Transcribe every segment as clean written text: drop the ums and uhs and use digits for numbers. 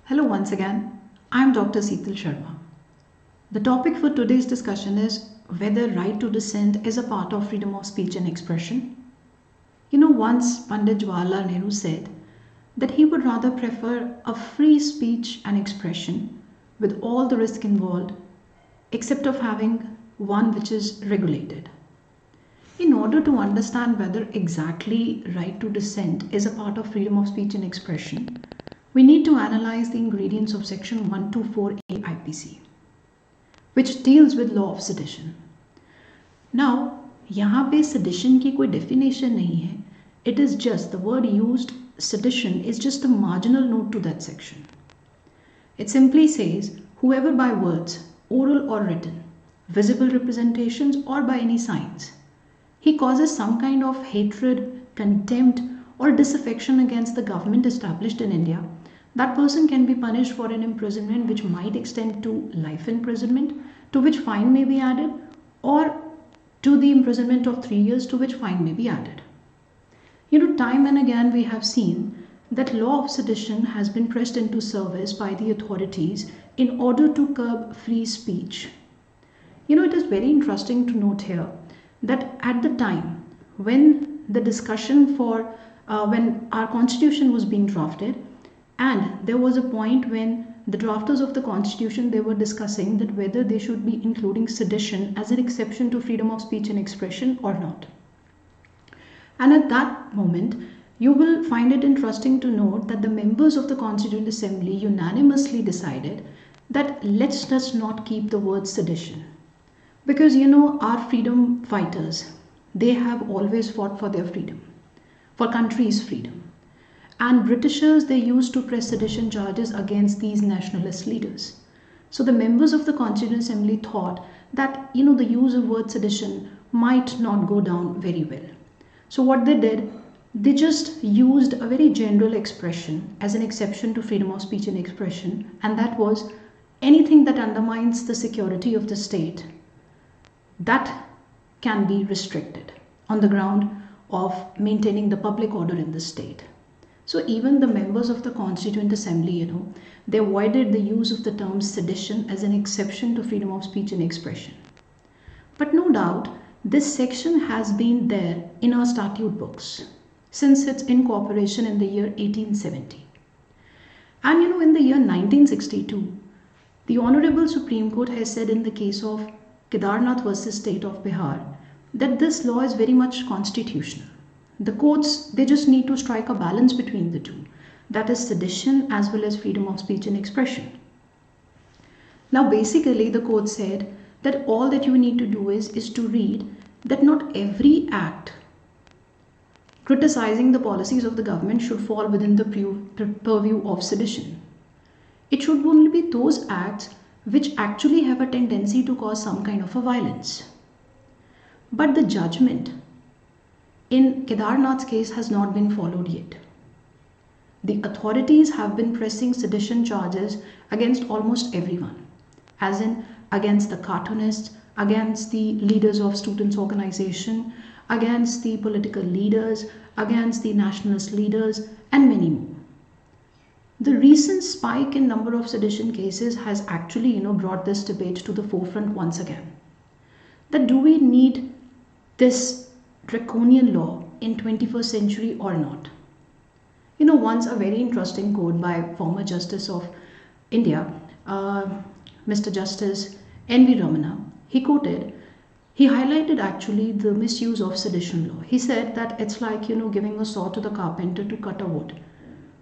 Hello once again, I'm Dr. Sital Sharma. The topic for today's discussion is whether right to dissent is a part of freedom of speech and expression. Once Pandit Jawaharlal Nehru said that he would rather prefer a free speech and expression with all the risk involved, except of having one which is regulated. In order to understand whether exactly right to dissent is a part of freedom of speech and expression, we need to analyze the ingredients of section 124A IPC, which deals with law of sedition. Now, यहाँ पे sedition की कोई definition नहीं है. It is just the word used, sedition, is just a marginal note to that section. It simply says, whoever by words, oral or written, visible representations or by any signs, he causes some kind of hatred, contempt or disaffection against the government established in India, that person can be punished for an imprisonment which might extend to life imprisonment, to which fine may be added, or to the imprisonment of 3 years, to which fine may be added. Time and again we have seen that law of sedition has been pressed into service by the authorities in order to curb free speech. It is very interesting to note here that at the time when the discussion for when our constitution was being drafted, and there was a point when the drafters of the constitution, they were discussing that whether they should be including sedition as an exception to freedom of speech and expression or not. And at that moment, you will find it interesting to note that the members of the Constituent Assembly unanimously decided that let's just not keep the word sedition. Because our freedom fighters, they have always fought for their freedom, for country's freedom. And Britishers, they used to press sedition charges against these nationalist leaders. So the members of the Constituent Assembly thought that, the use of word sedition might not go down very well. So what they did, they just used a very general expression as an exception to freedom of speech and expression, and that was anything that undermines the security of the state, that can be restricted on the ground of maintaining the public order in the state. So even the members of the Constituent Assembly, they avoided the use of the term sedition as an exception to freedom of speech and expression. But no doubt, this section has been there in our statute books since its incorporation in the year 1870. And in the year 1962, the Honorable Supreme Court has said in the case of Kedarnath versus State of Bihar that this law is very much constitutional. The courts, they just need to strike a balance between the two, that is sedition as well as freedom of speech and expression. Now basically the court said that all that you need to do is to read that not every act criticizing the policies of the government should fall within the purview of sedition. It should only be those acts which actually have a tendency to cause some kind of a violence. But the judgment in Kedarnath's case has not been followed yet. The authorities have been pressing sedition charges against almost everyone, as in against the cartoonists, against the leaders of students' organization, against the political leaders, against the nationalist leaders, and many more. The recent spike in number of sedition cases has actually, brought this debate to the forefront once again. That do we need this draconian law in 21st century or not? Once a very interesting quote by former Justice of India, Mr. Justice N.V. Ramana, he highlighted actually the misuse of sedition law. He said that it's like, giving a saw to the carpenter to cut a wood,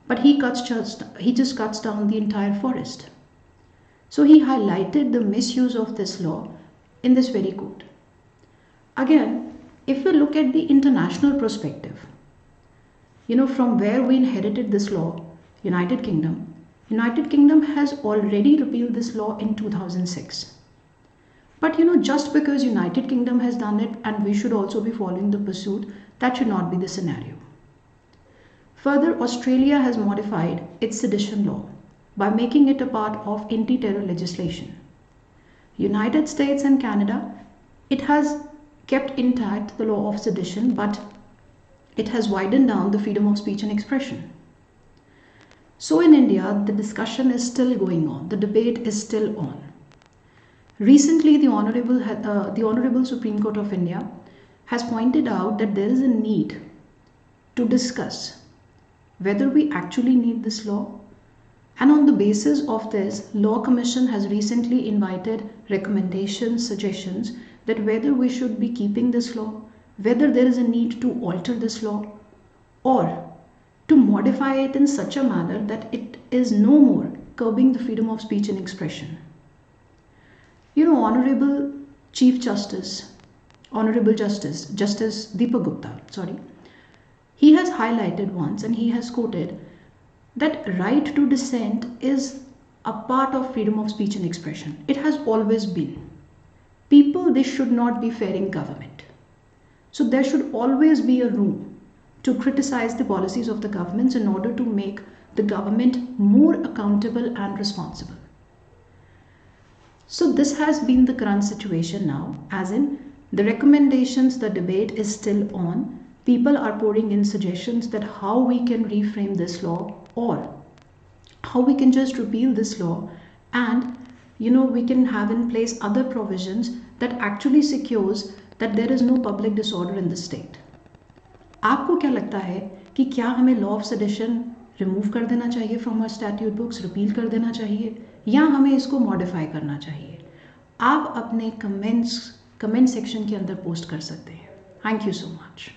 but he just cuts down the entire forest. So he highlighted the misuse of this law in this very quote. Again, if we look at the international perspective, from where we inherited this law, United Kingdom has already repealed this law in 2006. But just because United Kingdom has done it and we should also be following the pursuit, that should not be the scenario. Further, Australia has modified its sedition law by making it a part of anti-terror legislation. United States and Canada, it has kept intact the law of sedition, but it has widened down the freedom of speech and expression. So in India, the discussion is still going on, the debate is still on. Recently, the Honorable Supreme Court of India has pointed out that there is a need to discuss whether we actually need this law. And on the basis of this, Law Commission has recently invited recommendations, suggestions that whether we should be keeping this law, whether there is a need to alter this law, or to modify it in such a manner that it is no more curbing the freedom of speech and expression. Honorable Chief Justice, Honorable Justice Deepak Gupta, he has highlighted once and he has quoted that right to dissent is a part of freedom of speech and expression. It has always been. People, they should not be fearing government. So there should always be a room to criticize the policies of the governments in order to make the government more accountable and responsible. So this has been the current situation now, as in the recommendations, the debate is still on. People are pouring in suggestions that how we can reframe this law, or how we can just repeal this law, and we can have in place other provisions that actually secures that there is no public disorder in the state. आपको क्या लगता है कि क्या हमें law of sedition remove कर देना चाहिए from our statute books, repeal कर देना चाहिए, या हमें इसको मॉडिफाई करना चाहिए? आप अपने कमेंट सेक्शन के अंदर पोस्ट कर सकते हैं. Thank you so much.